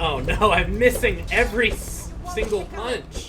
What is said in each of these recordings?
Oh no, I'm missing every single punch.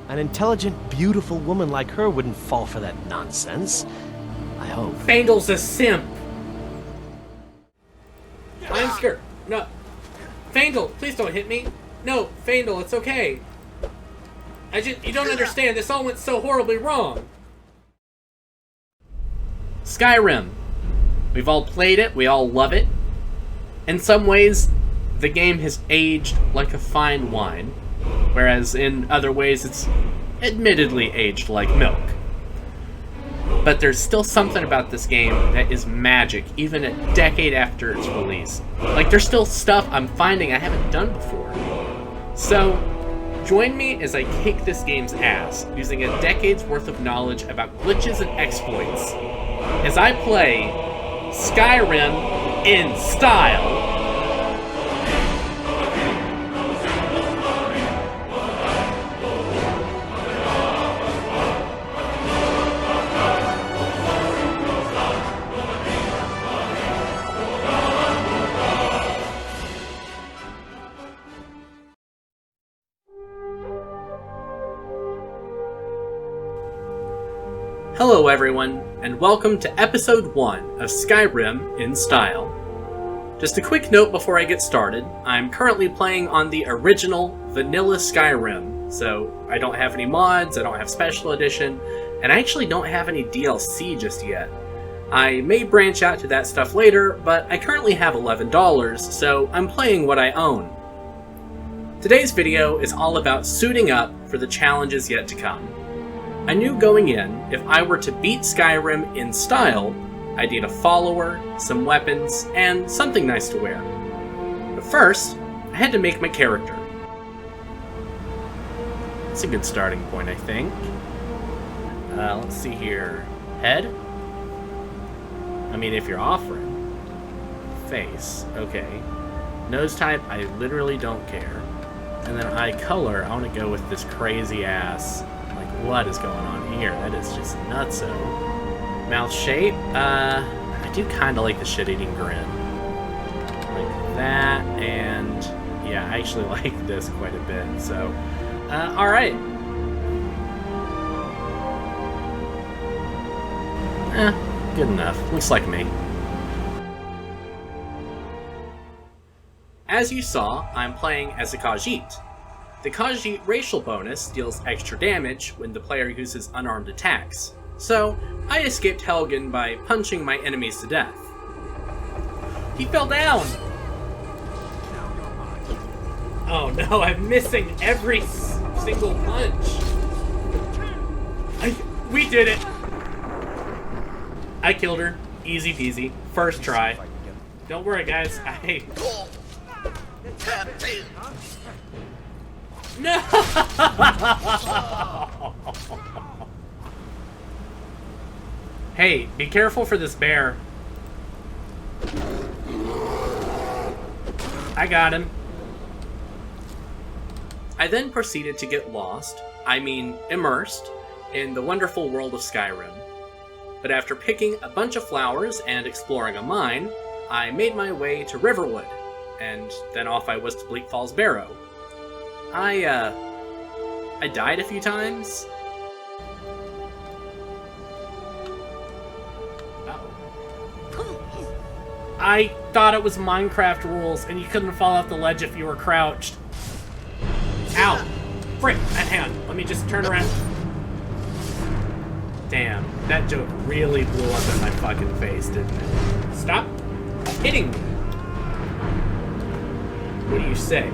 An intelligent, beautiful woman like her wouldn't fall for that nonsense. I hope. FAENDAL's a simp. I'm scared. No. FAENDAL, please don't hit me. No, FAENDAL, it's okay. You don't understand. This all went so horribly wrong. Skyrim. We've all played it. We all love it. In some ways, the game has aged like a fine wine, whereas in other ways it's admittedly aged like milk. But there's still something about this game that is magic, even a decade after its release. Like, there's still stuff I'm finding I haven't done before. So, join me as I kick this game's ass, using a decade's worth of knowledge about glitches and exploits, as I play Skyrim in style. Hello everyone, and welcome to episode 1 of Skyrim in Style. Just a quick note before I get started, I'm currently playing on the original vanilla Skyrim, so I don't have any mods, I don't have special edition, and I actually don't have any DLC just yet. I may branch out to that stuff later, but I currently have $11, so I'm playing what I own. Today's video is all about suiting up for the challenges yet to come. I knew going in, if I were to beat Skyrim in style, I'd need a follower, some weapons, and something nice to wear. But first, I had to make my character. That's a good starting point, I think. Let's see here. Head? I mean, if you're offering. Face. Okay. Nose type, I literally don't care. And then eye color, I want to go with this crazy ass. What is going on here? That is just nutso. Mouth shape? I do kind of like the shit-eating grin. Like that, and yeah, I actually like this quite a bit, so alright. Good enough. Looks like me. As you saw, I'm playing as a Khajiit. The Khajiit racial bonus deals extra damage when the player uses unarmed attacks, so I escaped Helgen by punching my enemies to death. He fell down! Oh no, I'm missing every single punch! We did it! I killed her. Easy peasy. First try. Don't worry guys, No! Hey, be careful for this bear. I got him. I then proceeded to get lost, immersed, in the wonderful world of Skyrim. But after picking a bunch of flowers and exploring a mine, I made my way to Riverwood, and then off I was to Bleak Falls Barrow. I died a few times. Uh-oh. I thought it was Minecraft rules and you couldn't fall off the ledge if you were crouched. Ow! Frick! Hang on, let me just turn around. Damn, that joke really blew up in my fucking face, didn't it? Stop hitting me! What do you say?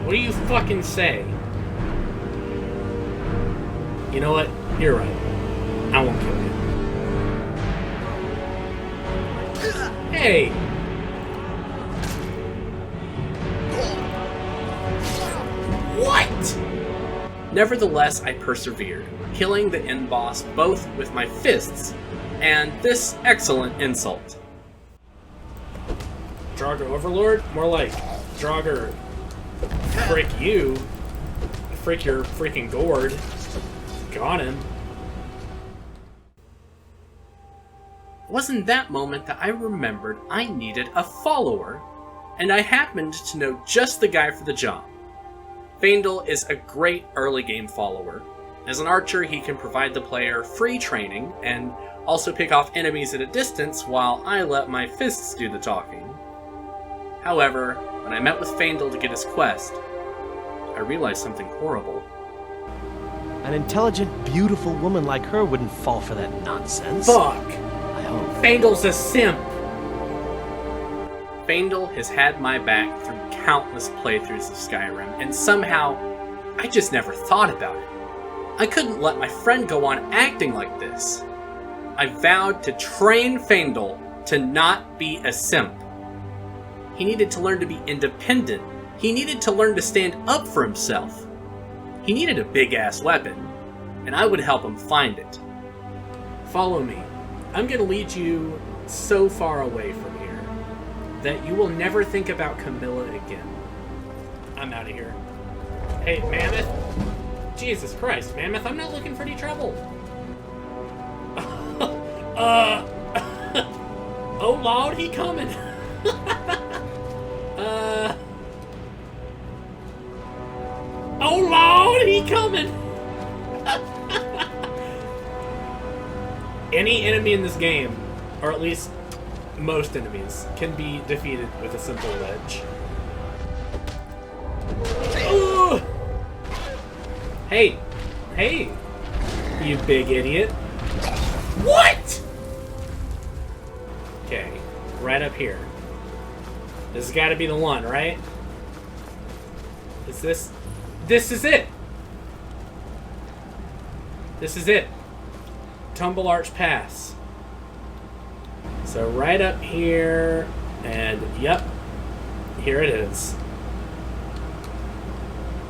What do you fucking say? You know what? You're right. I won't kill you. Hey! What? Nevertheless, I persevered, killing the end boss both with my fists and this excellent insult. Draugr Overlord? More like Draugr frick you. Frick your freaking gourd. Got him. It wasn't that moment that I remembered I needed a follower and I happened to know just the guy for the job. FAENDAL is a great early game follower. As an archer, he can provide the player free training and also pick off enemies at a distance while I let my fists do the talking. However, when I met with FAENDAL to get his quest, I realized something horrible. An intelligent, beautiful woman like her wouldn't fall for that nonsense. Fuck! I hope. FAENDAL's a simp! FAENDAL has had my back through countless playthroughs of Skyrim, and somehow, I just never thought about it. I couldn't let my friend go on acting like this. I vowed to train FAENDAL to not be a simp. He needed to learn to be independent. He needed to learn to stand up for himself. He needed a big-ass weapon, and I would help him find it. Follow me. I'm gonna lead you so far away from here that you will never think about Camilla again. I'm out of here. Hey, Mammoth. Jesus Christ, Mammoth, I'm not looking for any trouble. Oh Lord, he coming. Oh Lord, he coming! Any enemy in this game, or at least most enemies, can be defeated with a simple wedge. Ooh. Hey! Hey! You big idiot. What?! Okay, right up here. This has got to be the one, right? Is this... This is it! This is it. Tumble Arch Pass. So right up here, and yep, here it is.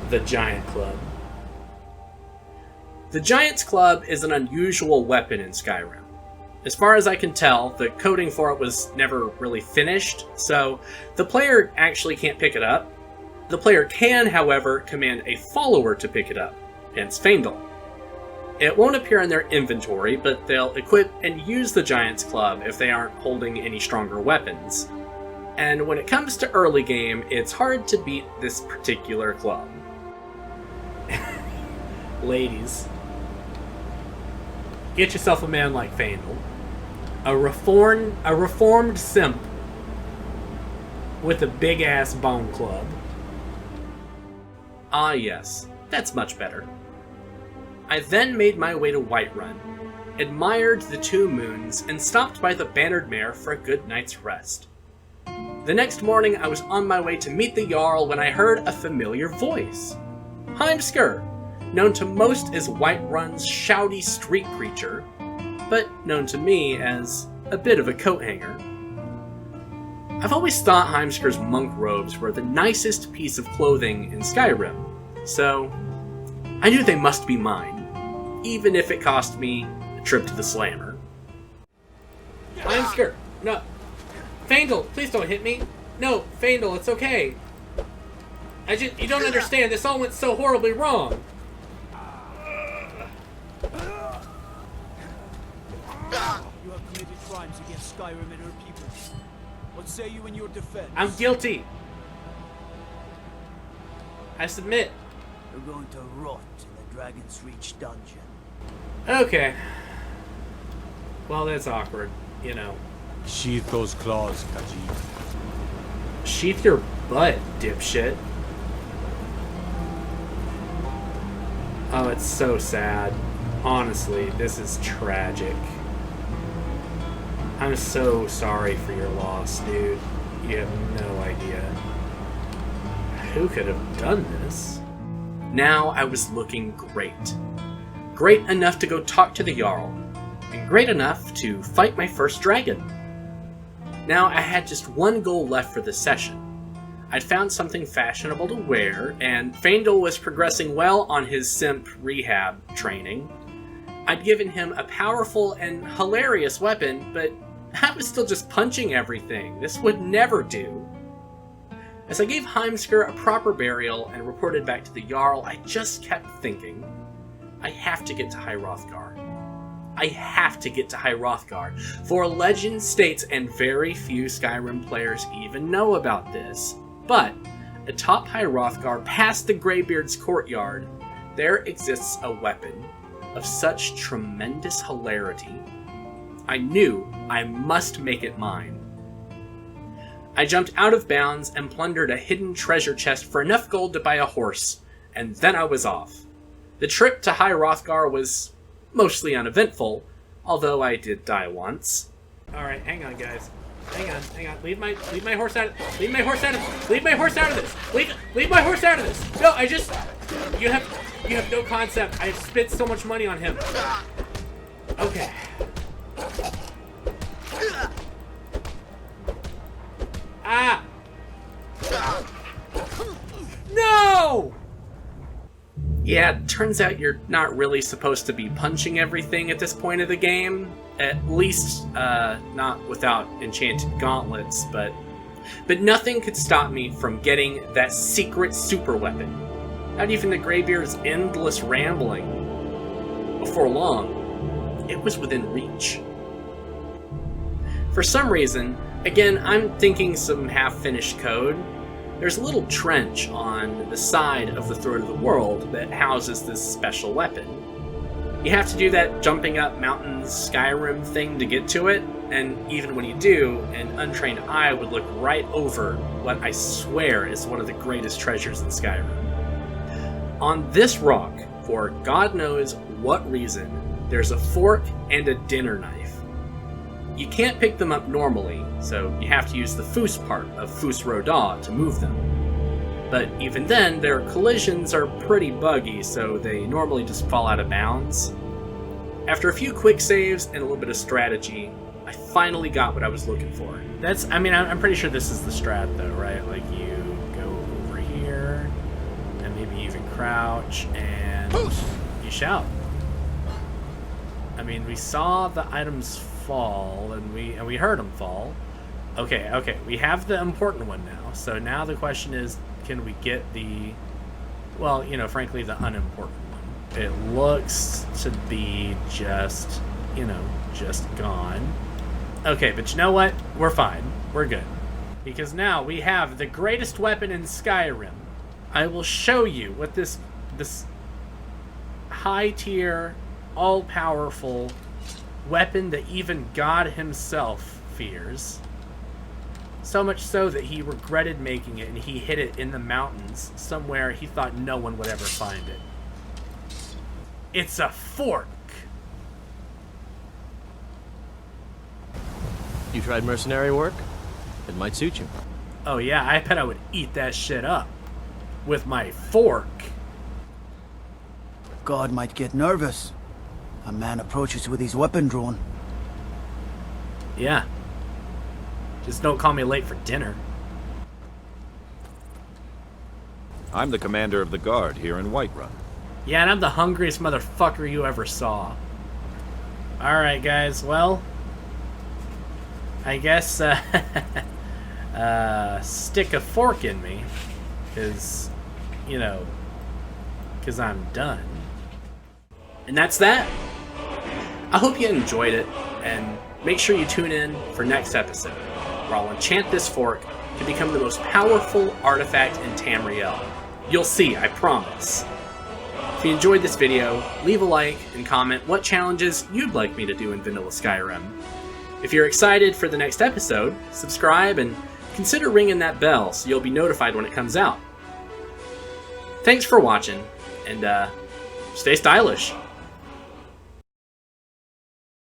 The Giant Club. The Giant's Club is an unusual weapon in Skyrim. As far as I can tell, the coding for it was never really finished, so the player actually can't pick it up. The player can, however, command a follower to pick it up, hence FAENDAL. It won't appear in their inventory, but they'll equip and use the Giant's Club if they aren't holding any stronger weapons. And when it comes to early game, it's hard to beat this particular club. Ladies, get yourself a man like FAENDAL. A reformed simp with a big-ass bone club. Ah yes, that's much better. I then made my way to Whiterun, admired the 2 moons, and stopped by the Bannered Mare for a good night's rest. The next morning I was on my way to meet the Jarl when I heard a familiar voice. Heimskr, known to most as Whiterun's shouty street preacher, but known to me as a bit of a coat hanger. I've always thought Heimskr's monk robes were the nicest piece of clothing in Skyrim, so I knew they must be mine, even if it cost me a trip to the Slammer. Heimskr, no. FAENDAL, please don't hit me. No, FAENDAL, it's okay. You don't understand, this all went so horribly wrong. You have committed crimes against Skyrim and her people. What say you in your defense? I'm guilty. I submit. You're going to rot in the Dragon's Reach dungeon. Okay. Well, that's awkward, you know. Sheath those claws, Khajiit. Sheath your butt, dipshit. Oh, it's so sad. Honestly, this is tragic. I'm so sorry for your loss, dude. You have no idea. Who could have done this? Now I was looking great. Great enough to go talk to the Jarl, and great enough to fight my first dragon. Now I had just one goal left for this session. I'd found something fashionable to wear, and FAENDAL was progressing well on his simp rehab training. I'd given him a powerful and hilarious weapon, but I was still just punching everything. This would never do. As I gave Heimskr a proper burial and reported back to the Jarl, I just kept thinking, I have to get to High Hrothgar. I have to get to High Hrothgar, for legend states, and very few Skyrim players even know about this. But atop High Hrothgar, past the Greybeard's courtyard, there exists a weapon of such tremendous hilarity. I knew I must make it mine. I jumped out of bounds and plundered a hidden treasure chest for enough gold to buy a horse, and then I was off. The trip to High Hrothgar was mostly uneventful, although I did die once. Alright, hang on guys. Hang on. Leave my horse out of Leave my horse out of Leave my horse out of this! Leave my horse out of this! No, you have no concept. I've spent so much money on him. Okay. Ah! No! Yeah, turns out you're not really supposed to be punching everything at this point of the game. At least, not without enchanted gauntlets, but nothing could stop me from getting that secret super weapon. Not even the Greybeard's endless rambling. Before long, it was within reach. For some reason, again, I'm thinking some half-finished code, there's a little trench on the side of the Throat of the World that houses this special weapon. You have to do that jumping up mountains Skyrim thing to get to it, and even when you do, an untrained eye would look right over what I swear is one of the greatest treasures in Skyrim. On this rock, for God knows what reason, there's a fork and a dinner knife. You can't pick them up normally, so you have to use the foos part of Fus Roda to move them. But even then, their collisions are pretty buggy, so they normally just fall out of bounds. After a few quick saves and a little bit of strategy, I finally got what I was looking for. I'm pretty sure this is the strat though, right? Like you go over here, and maybe even crouch, and you shout. I mean, we saw the items fall, and we heard them fall. Okay, we have the important one now. So now the question is, can we get the, well, frankly, the unimportant one? It looks to be just gone. Okay, but you know what? We're fine. We're good. Because now we have the greatest weapon in Skyrim. I will show you what this high-tier, all-powerful weapon that even God himself fears. So much so that he regretted making it and he hid it in the mountains somewhere he thought no one would ever find it. It's a fork! You tried mercenary work? It might suit you. Oh yeah, I bet I would eat that shit up. With my fork. God might get nervous. A man approaches with his weapon drawn. Yeah. Just don't call me late for dinner. I'm the commander of the guard here in Whiterun. Yeah, and I'm the hungriest motherfucker you ever saw. Alright, guys, well, I guess, stick a fork in me, because, because I'm done. And that's that. I hope you enjoyed it, and make sure you tune in for next episode, where I'll enchant this fork to become the most powerful artifact in Tamriel. You'll see, I promise. If you enjoyed this video, leave a like and comment what challenges you'd like me to do in Vanilla Skyrim. If you're excited for the next episode, subscribe and consider ringing that bell so you'll be notified when it comes out. Thanks for watching, and stay stylish.